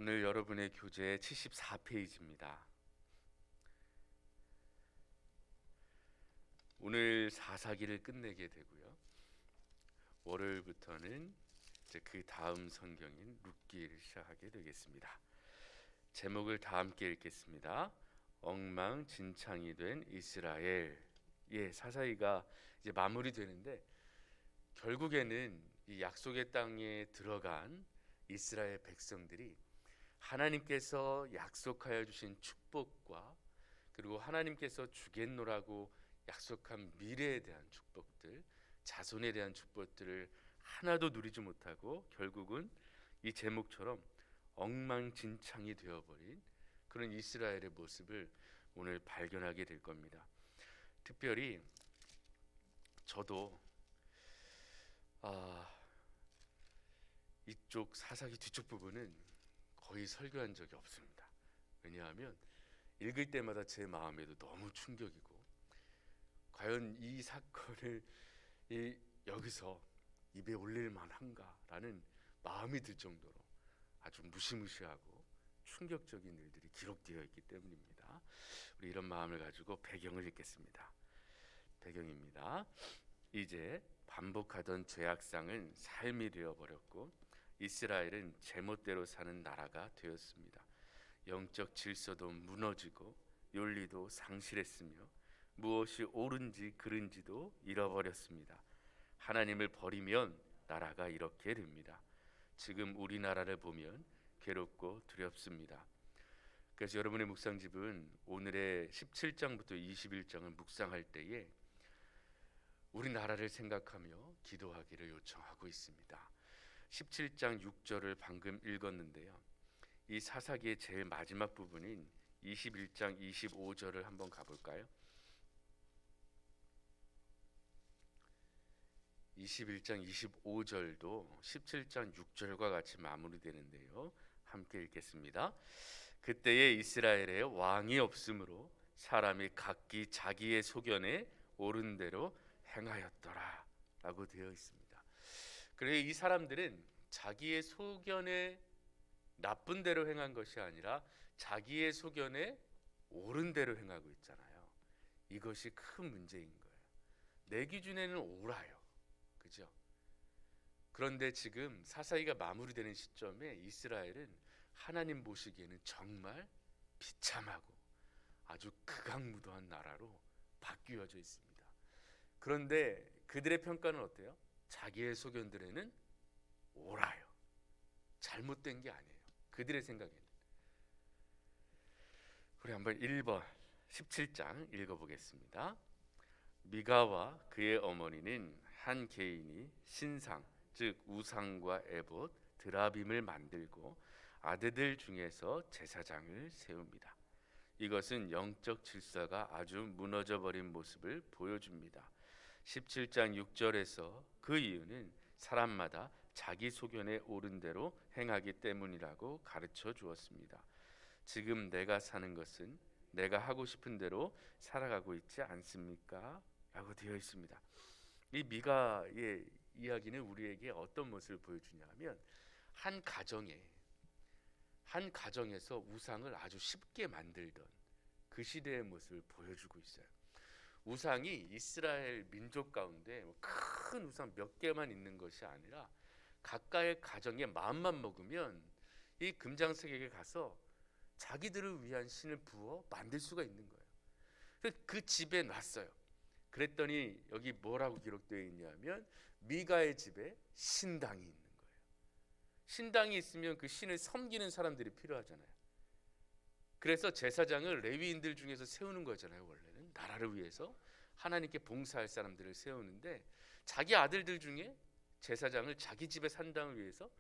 오늘 여러분의 교재 74페이지입니다. 오늘 사사기를 끝내게 되고요. 월요일부터는 이제 그 다음 성경인 룻기를 시작하게 되겠습니다. 제목을 다 함께 읽겠습니다. 엉망진창이 된 이스라엘. 사사기가 이제 마무리되는데 결국에는 이 약속의 땅에 들어간 이스라엘 백성들이 하나님께서 약속하여 주신 축복과 그리고 하나님께서 주겠노라고 약속한 미래에 대한 축복들, 자손에 대한 축복들을 하나도 누리지 못하고 결국은 이 제목처럼 엉망진창이 되어버린 그런 이스라엘의 모습을 오늘 발견하게 될 겁니다. 특별히 저도 이쪽 사사기 뒤쪽 부분은 거의 설교한 적이 없습니다. 왜냐하면 읽을 때마다 제 마음에도 너무 충격이고, 과연 이 사건을 여기서 입에 올릴 만한가라는 마음이 들 정도로 아주 무시무시하고 충격적인 일들이 기록되어 있기 때문입니다. 우리 이런 마음을 가지고 배경을 읽겠습니다. 배경입니다. 이제 반복하던 죄악상은 삶이 되어버렸고 이스라엘은 제멋대로 사는 나라가 되었습니다. 영적 질서도 무너지고 윤리도 상실했으며 무엇이 옳은지 그른지도 잃어버렸습니다. 하나님을 버리면 나라가 이렇게 됩니다. 지금 우리나라를 보면 괴롭고 두렵습니다. 그래서 여러분의 묵상집은 오늘의 17장부터 21장을 묵상할 때에 우리나라를 생각하며 기도하기를 요청하고 있습니다. 17장 6절을 방금 읽었는데요. 이 사사기의 제일 마지막 부분인 21장 25절을 한번 가볼까요? 21장 25절도 17장 6절과 같이 마무리되는데요. 함께 읽겠습니다. 그때에 이스라엘에 왕이 없으므로 사람이 각기 자기의 소견에 옳은 대로 행하였더라 라고 되어 있습니다. 그래서 이 사람들은 자기의 소견에 나쁜 대로 행한 것이 아니라 자기의 소견에 옳은 대로 행하고 있잖아요. 이것이 큰 문제인 거예요. 내 기준에는 옳아요. 그죠? 그런데 지금 사사기가 마무리되는 시점에 이스라엘은 하나님 보시기에는 정말 비참하고 아주 극악무도한 나라로 바뀌어져 있습니다. 그런데 그들의 평가는 어때요? 자기의 소견들에는 옳아요. 잘못된 게 아니에요. 그들의 생각에는. 우리 한번 1번 17장 읽어보겠습니다. 미가와 그의 어머니는 한 개인이 신상 즉 우상과 에봇 드라빔을 만들고 아들들 중에서 제사장을 세웁니다. 이것은 영적 질서가 아주 무너져 버린 모습을 보여줍니다. 17장 6절에서 그 이유는 사람마다 자기 소견에 옳은 대로 행하기 때문이라고 가르쳐 주었습니다. 지금 내가 사는 것은 내가 하고 싶은 대로 살아가고 있지 않습니까? 라고 되어 있습니다. 이 미가의 이야기는 우리에게 어떤 모습을 보여주냐 하면 한 가정에서 우상을 아주 쉽게 만들던 그 시대의 모습을 보여주고 있어요. 우상이 이스라엘 민족 가운데 큰 우상 몇 개만 있는 것이 아니라 각각의 가정에 마음만 먹으면 이 금장석에게 가서 자기들을 위한 신을 부어 만들 수가 있는 거예요. 그 집에 놨어요. 그랬더니 여기 뭐라고 기록되어 있냐면 미가의 집에 신당이 있는 거예요. 신당이 있으면 그 신을 섬기는 사람들이 필요하잖아요. 그래서 제사장을 레위인들 중에서 세우는 거잖아요. 원래는 나라를 위해서 하나님께 봉사할 사람들을 세우는데 자기 아들들 중에 제사장을 자기 집의 산당을 위해서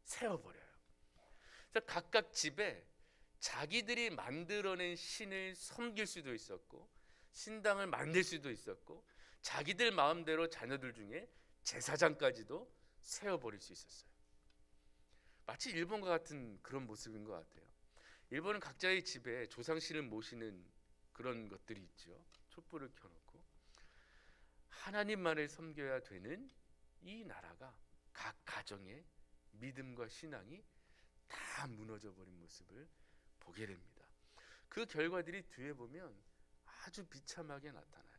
세워버려요. 그래서 각각 집에 자기들이 만들어낸 신을 섬길 수도 있었고 신당을 만들 수도 있었고 자기들 마음대로 자녀들 중에 제사장까지도 세워버릴 수 있었어요. 마치 일본과 같은 그런 모습인 것 같아요. 일본은 각자의 집에 조상신을 모시는 그런 것들이 있죠. 촛불을 켜놓고 하나님만을 섬겨야 되는 이 나라가 각 가정의 믿음과 신앙이 다 무너져 버린 모습을 보게 됩니다. 그 결과들이 뒤에 보면 아주 비참하게 나타나요.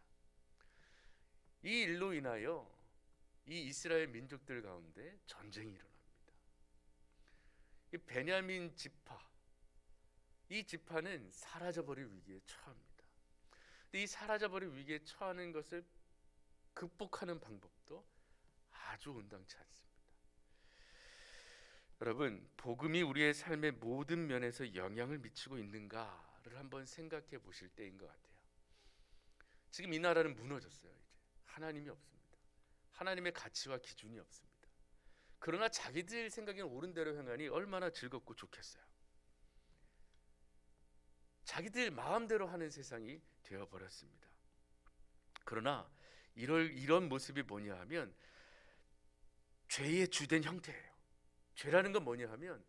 이 일로 인하여 이 이스라엘 민족들 가운데 전쟁이 일어납니다. 이 베냐민 지파, 이 지파는 사라져버릴 위기에 처합니다. 근데 이 사라져버릴 위기에 처하는 것을 극복하는 방법도 아주 온당치 않습니다. 여러분, 복음이 우리의 삶의 모든 면에서 영향을 미치고 있는가를 한번 생각해 보실 때인 것 같아요. 지금 이 나라는 무너졌어요. 이제 하나님이 없습니다. 하나님의 가치와 기준이 없습니다. 그러나 자기들 생각에는 옳은 대로 행하니 얼마나 즐겁고 좋겠어요. 자기들 마음대로 하는 세상이 되어버렸습니다. 그러나 이런 모습이 뭐냐 하면 죄의 주된 형태예요. 죄라는 건 뭐냐 하면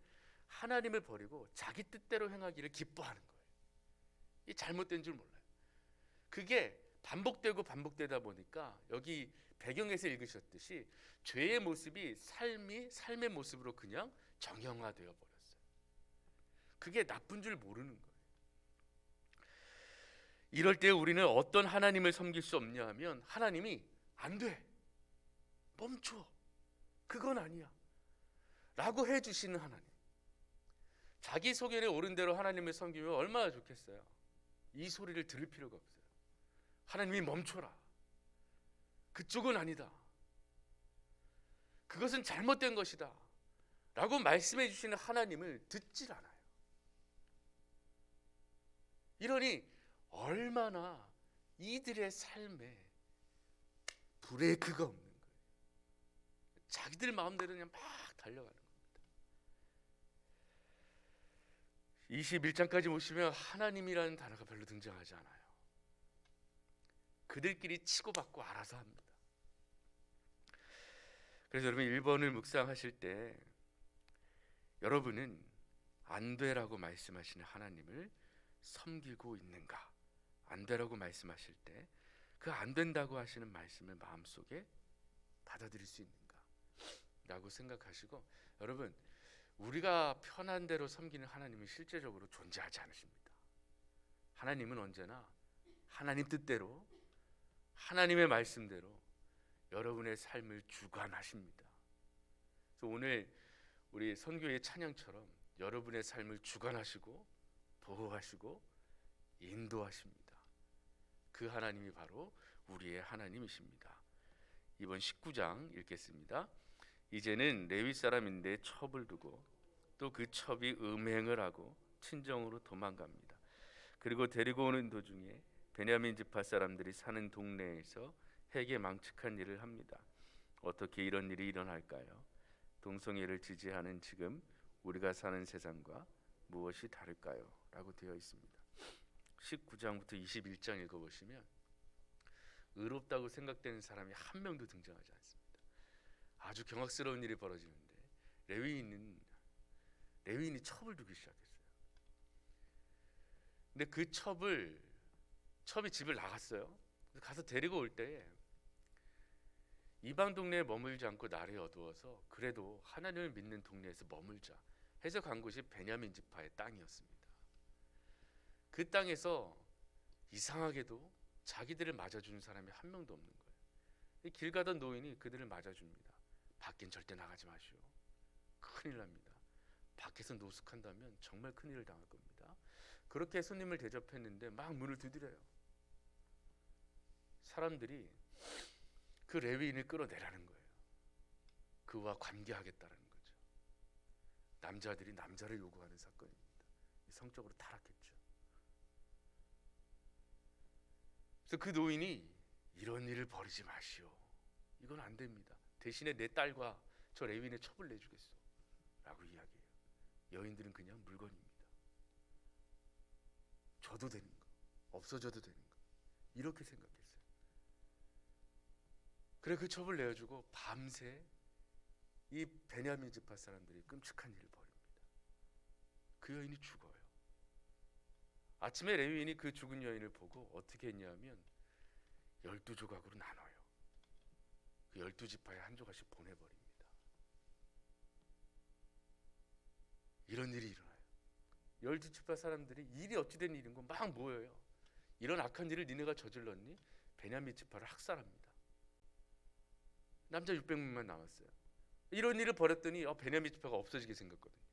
하나님을 버리고 자기 뜻대로 행하기를 기뻐하는 거예요. 이 잘못된 줄 몰라요. 그게 반복되고 반복되다 보니까 여기 배경에서 읽으셨듯이 죄의 모습이 삶의 모습으로 그냥 정형화되어 버렸어요. 그게 나쁜 줄 모르는 거예요. 이럴 때 우리는 어떤 하나님을 섬길 수 없냐 하면 하나님이 안 돼, 멈춰, 그건 아니야 라고 해주시는 하나님. 자기 소견에 옳은 대로 하나님을 섬기면 얼마나 좋겠어요. 이 소리를 들을 필요가 없어요. 하나님이 멈춰라, 그쪽은 아니다, 그것은 잘못된 것이다 라고 말씀해 주시는 하나님을 듣질 않아요. 이러니 얼마나 이들의 삶에 브레이크가 없는 거예요. 자기들 마음대로 그냥 막 달려가는 겁니다. 21장까지 보시면 하나님이라는 단어가 별로 등장하지 않아요. 그들끼리 치고받고 알아서 합니다. 그래서 여러분 1번을 묵상하실 때 여러분은 안 되라고 말씀하시는 하나님을 섬기고 있는가? 안 되라고 말씀하실 때 그 안 된다고 하시는 말씀을 마음속에 받아들일 수 있는가? 라고 생각하시고, 여러분 우리가 편한 대로 섬기는 하나님은 실제적으로 존재하지 않으십니다. 하나님은 언제나 하나님 뜻대로 하나님의 말씀대로 여러분의 삶을 주관하십니다. 그래서 오늘 우리 선교의 찬양처럼 여러분의 삶을 주관하시고 보호하시고 인도하십니다. 그 하나님이 바로 우리의 하나님이십니다. 이번 19장 읽겠습니다. 이제는 레위 사람인데 첩을 두고 또 그 첩이 음행을 하고 친정으로 도망갑니다. 그리고 데리고 오는 도중에 베냐민 지파 사람들이 사는 동네에서 해괴망측한 일을 합니다. 어떻게 이런 일이 일어날까요? 동성애를 지지하는 지금 우리가 사는 세상과 무엇이 다를까요? 라고 되어 있습니다. 19장부터 21장 읽어보시면 의롭다고 생각되는 사람이 한 명도 등장하지 않습니다. 아주 경악스러운 일이 벌어지는데 레위인이 첩을 두기 시작했어요. 근데 그 첩이 집을 나갔어요. 가서 데리고 올 때에 이방 동네에 머물지 않고 날이 어두워서 그래도 하나님을 믿는 동네에서 머물자 해서 간 곳이 베냐민 지파의 땅이었습니다. 그 땅에서 이상하게도 자기들을 맞아주는 사람이 한 명도 없는 거예요. 길 가던 노인이 그들을 맞아줍니다. 밖엔 절대 나가지 마시오. 큰일 납니다. 밖에서 노숙한다면 정말 큰일을 당할 겁니다. 그렇게 손님을 대접했는데 막 문을 두드려요. 사람들이 그 레위인을 끌어내라는 거예요. 그와 관계하겠다는 거죠. 남자들이 남자를 요구하는 사건입니다. 성적으로 타락했죠. 그래서 그 노인이 이런 일을 벌이지 마시오. 이건 안 됩니다. 대신에 내 딸과 저 레위인의 첩을 내주겠소 라고 이야기해요. 여인들은 그냥 물건입니다. 줘도 되는 거, 없어져도 되는 거, 이렇게 생각했어요. 그래 그 첩을 내어주고 밤새 이 베냐민 지파 사람들이 끔찍한 일을 벌입니다. 그 여인이 죽어요. 아침에 레위인이 그 죽은 여인을 보고 어떻게 했냐면 12조각으로 나눠요. 그 12지파에 한 조각씩 보내버립니다. 이런 일이 일어나요. 열두 지파 사람들이 일이 어찌된 일인 거 막 모여요. 이런 악한 일을 니네가 저질렀니? 베냐민 지파를 학살합니다. 남자 600명만 남았어요. 이런 일을 벌였더니 베냐민 지파가 없어지게 생겼거든요.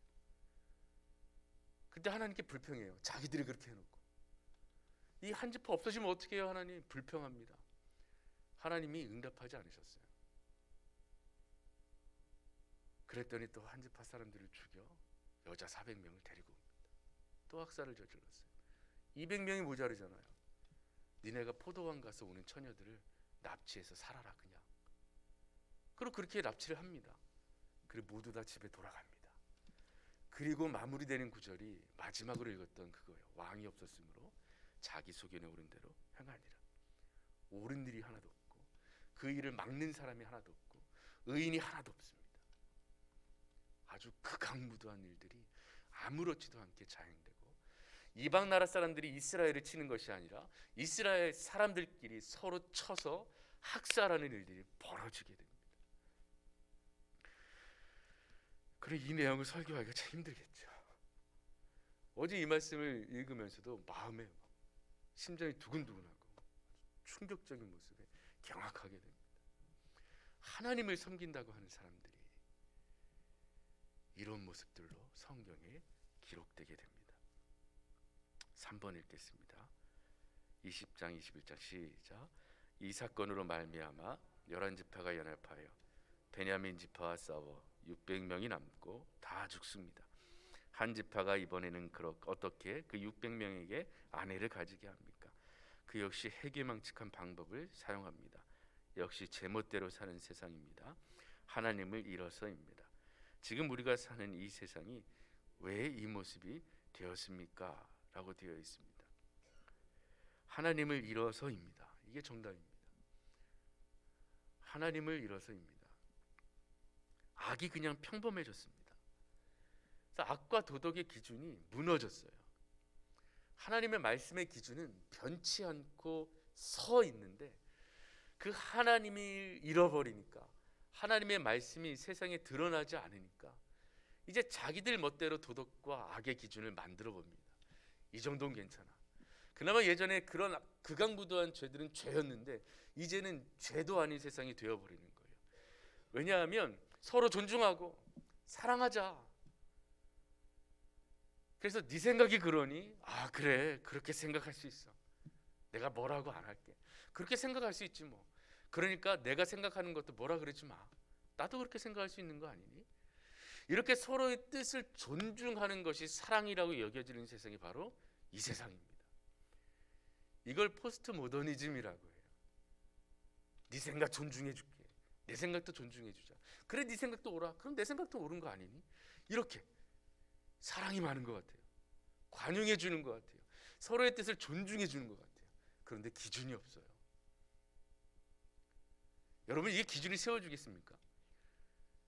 근데 하나님께 불평해요. 자기들이 그렇게 해놓고 이 한 지파 없어지면 어떻게 해요? 하나님 불평합니다. 하나님이 응답하지 않으셨어요. 그랬더니 또 한 지파 사람들을 죽여 여자 400명을 데리고 옵니다. 또 학살을 저질렀어요. 200명이 모자르잖아요. 니네가 포도원 가서 오는 처녀들을 납치해서 살아라 그냥. 그리고 그렇게 납치를 합니다. 그리고 모두 다 집에 돌아갑니다. 그리고 마무리되는 구절이 마지막으로 읽었던 그거예요. 왕이 없었으므로 자기 소견에 옳은 대로 행하니라. 옳은 일이 하나도 없고 그 일을 막는 사람이 하나도 없고 의인이 하나도 없습니다. 아주 극악무도한 일들이 아무렇지도 않게 자행되고 이방 나라 사람들이 이스라엘을 치는 것이 아니라 이스라엘 사람들끼리 서로 쳐서 학살하는 일들이 벌어지게 됩니다. 그래 이 내용을 설교하기가 참 힘들겠죠. 어제 이 말씀을 읽으면서도 마음에 심장이 두근두근하고 충격적인 모습에 경악하게 됩니다. 하나님을 섬긴다고 하는 사람들이 이런 모습들로 성경에 기록되게 됩니다. 3번 읽겠습니다. 20장 21장 시작. 이 사건으로 말미암아 11지파가 연합하여 베냐민 지파와 싸워 600명이 남고 다 죽습니다. 한 지파가 이번에는 어떻게 그 600명에게 아내를 가지게 합니까? 그 역시 해괴망측한 방법을 사용합니다. 역시 제멋대로 사는 세상입니다. 하나님을 잃어서입니다. 지금 우리가 사는 이 세상이 왜 이 모습이 되었습니까? 라고 되어 있습니다. 하나님을 잃어서입니다. 이게 정답입니다. 하나님을 잃어서입니다. 악이 그냥 평범해졌습니다. 그래서 악과 도덕의 기준이 무너졌어요. 하나님의 말씀의 기준은 변치 않고 서 있는데 그 하나님을 잃어버리니까 하나님의 말씀이 세상에 드러나지 않으니까 이제 자기들 멋대로 도덕과 악의 기준을 만들어 봅니다. 이 정도는 괜찮아. 그나마 예전에 그런 극악무도한 죄들은 죄였는데 이제는 죄도 아닌 세상이 되어버리는 거예요. 왜냐하면 서로 존중하고 사랑하자. 그래서 네 생각이 그러니 그래 그렇게 생각할 수 있어. 내가 뭐라고 안 할게. 그렇게 생각할 수 있지 뭐. 그러니까 내가 생각하는 것도 뭐라 그러지 마. 나도 그렇게 생각할 수 있는 거 아니니? 이렇게 서로의 뜻을 존중하는 것이 사랑이라고 여겨지는 세상이 바로 이 세상입니다. 이걸 포스트 모더니즘이라고 해요. 네 생각 존중해 줄게. 내 생각도 존중해 주자. 그래 네 생각도 옳아. 그럼 내 생각도 옳은 거 아니니? 이렇게 사랑이 많은 것 같아요. 관용해 주는 것 같아요. 서로의 뜻을 존중해 주는 것 같아요. 그런데 기준이 없어요. 여러분 이게 기준이 세워주겠습니까?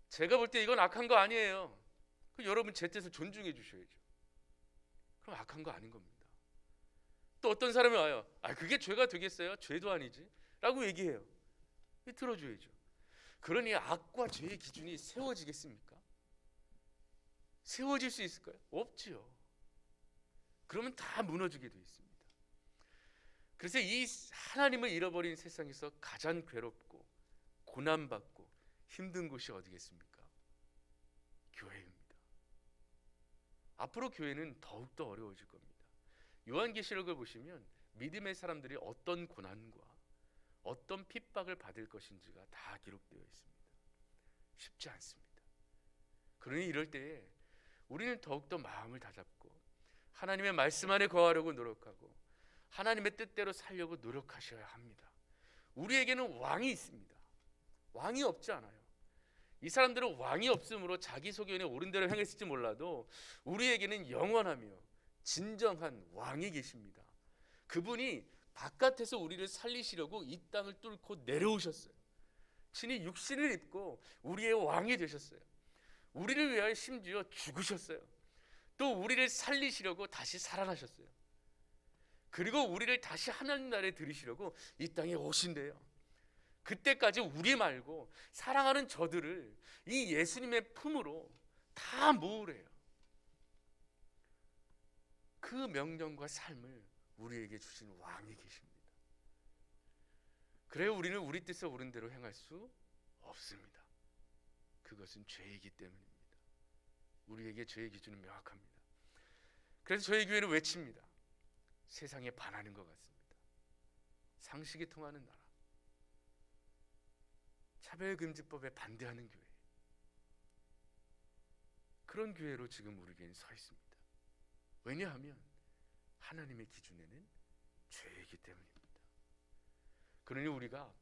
제가 볼 때 이건 악한 거 아니에요. 그럼 여러분 제 뜻을 존중해 주셔야죠. 그럼 악한 거 아닌 겁니다. 또 어떤 사람이 와요. 그게 죄가 되겠어요? 죄도 아니지 라고 얘기해요. 들어줘야죠. 그러니 악과 죄의 기준이 세워지겠습니까? 세워질 수 있을까요? 없지요. 그러면 다 무너지게 되어 있습니다. 그래서 이 하나님을 잃어버린 세상에서 가장 괴롭고 고난받고 힘든 곳이 어디겠습니까? 교회입니다. 앞으로 교회는 더욱더 어려워질 겁니다. 요한계시록을 보시면 믿음의 사람들이 어떤 고난과 어떤 핍박을 받을 것인지가 다 기록되어 있습니다. 쉽지 않습니다. 그러니 이럴 때에 우리는 더욱더 마음을 다잡고 하나님의 말씀 안에 거하려고 노력하고 하나님의 뜻대로 살려고 노력하셔야 합니다. 우리에게는 왕이 있습니다. 왕이 없지 않아요. 이 사람들은 왕이 없으므로 자기 소견에 옳은 대로 행했을지 몰라도 우리에게는 영원하며 진정한 왕이 계십니다. 그분이 바깥에서 우리를 살리시려고 이 땅을 뚫고 내려오셨어요. 친히 육신을 입고 우리의 왕이 되셨어요. 우리를 위하여 심지어 죽으셨어요. 또 우리를 살리시려고 다시 살아나셨어요. 그리고 우리를 다시 하나님 나라에 들이시려고 이 땅에 오신대요. 그때까지 우리 말고 사랑하는 저들을 이 예수님의 품으로 다 모으래요. 그 명령과 삶을 우리에게 주신 왕이 계십니다. 그래야 우리는 우리 뜻에 옳은 대로 행할 수 없습니다. 그것은 죄이기 때문입니다. 우리에게 죄의 기준은 명확합니다. 그래서 저희 교회는 외칩니다. 세상에 반하는 것 같습니다. 상식이 통하는 나라, 차별금지법에 반대하는 교회, 그런 교회로 지금 우리 교회는 서 있습니다. 왜냐하면 하나님의 기준에는 죄이기 때문입니다. 그러니 우리가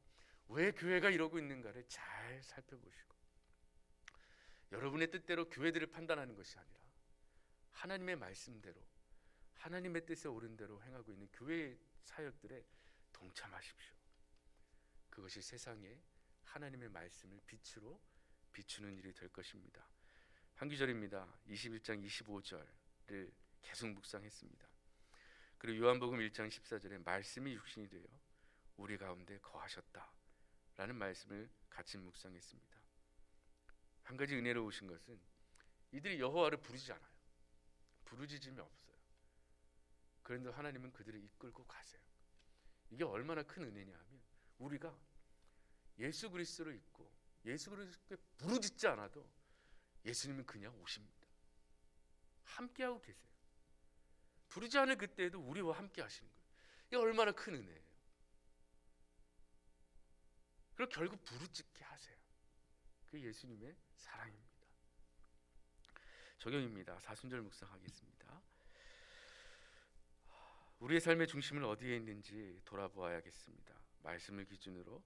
왜 교회가 이러고 있는가를 잘 살펴보시고, 여러분의 뜻대로 교회들을 판단하는 것이 아니라 하나님의 말씀대로, 하나님의 뜻에 옳은 대로 행하고 있는 교회의 사역들에 동참하십시오. 그것이 세상에 하나님의 말씀을 빛으로 비추는 일이 될 것입니다. 한 구절입니다. 21장 25절을 계속 묵상했습니다. 그리고 요한복음 1장 14절에 말씀이 육신이 되어 우리 가운데 거하셨다 라는 말씀을 같이 묵상했습니다. 한 가지 은혜로우신 것은 이들이 여호와를 부르지 않아요. 부르짖음이 없어요. 그런데 하나님은 그들을 이끌고 가세요. 이게 얼마나 큰 은혜냐 하면, 우리가 예수 그리스도를 믿고 예수 그리스도께 부르짖지 않아도 예수님은 그냥 오십니다. 함께하고 계세요. 부르지 않을 그때에도 우리와 함께 하시는 거예요. 이게 얼마나 큰 은혜예요. 그리고 결국 부르짖게 하세요. 그 예수님의 사랑입니다. 적용입니다. 사순절 묵상하겠습니다. 우리의 삶의 중심은 어디에 있는지 돌아보아야겠습니다. 말씀을 기준으로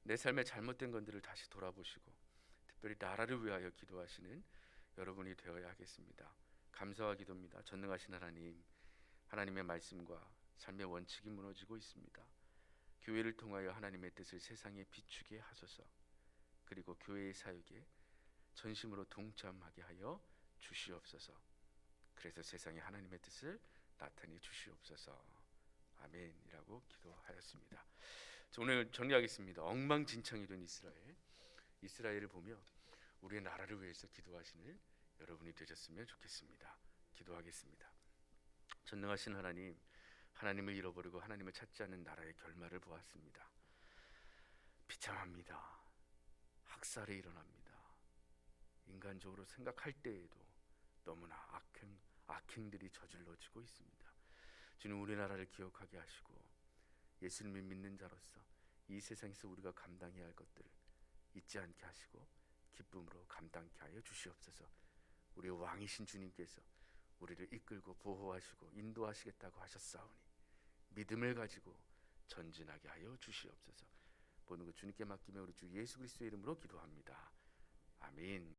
내 삶의 잘못된 것들을 다시 돌아보시고, 특별히 나라를 위하여 기도하시는 여러분이 되어야 하겠습니다. 감사와 기도입니다. 전능하신 하나님, 하나님의 말씀과 삶의 원칙이 무너지고 있습니다. 교회를 통하여 하나님의 뜻을 세상에 비추게 하소서. 그리고 교회의 사역에 전심으로 동참하게 하여 주시옵소서. 그래서 세상에 하나님의 뜻을 나타내 주시옵소서. 아멘이라고 기도하였습니다. 오늘 정리하겠습니다. 엉망진창이 된 이스라엘을 보며 우리의 나라를 위해서 기도하시는 여러분이 되셨으면 좋겠습니다. 기도하겠습니다. 전능하신 하나님, 하나님을 잃어버리고 하나님을 찾지 않는 나라의 결말을 보았습니다. 비참합니다. 학살이 일어납니다. 인간적으로 생각할 때에도 너무나 악행들이 저질러지고 있습니다. 주님, 우리나라를 기억하게 하시고 예수님을 믿는 자로서 이 세상에서 우리가 감당해야 할 것들을 잊지 않게 하시고 기쁨으로 감당케 하여 주시옵소서. 우리의 왕이신 주님께서 우리를 이끌고 보호하시고 인도하시겠다고 하셨사오니 믿음을 가지고 전진하게 하여 주시옵소서. 모든 것 주님께 맡기며 우리 주 예수 그리스도의 이름으로 기도합니다. 아멘.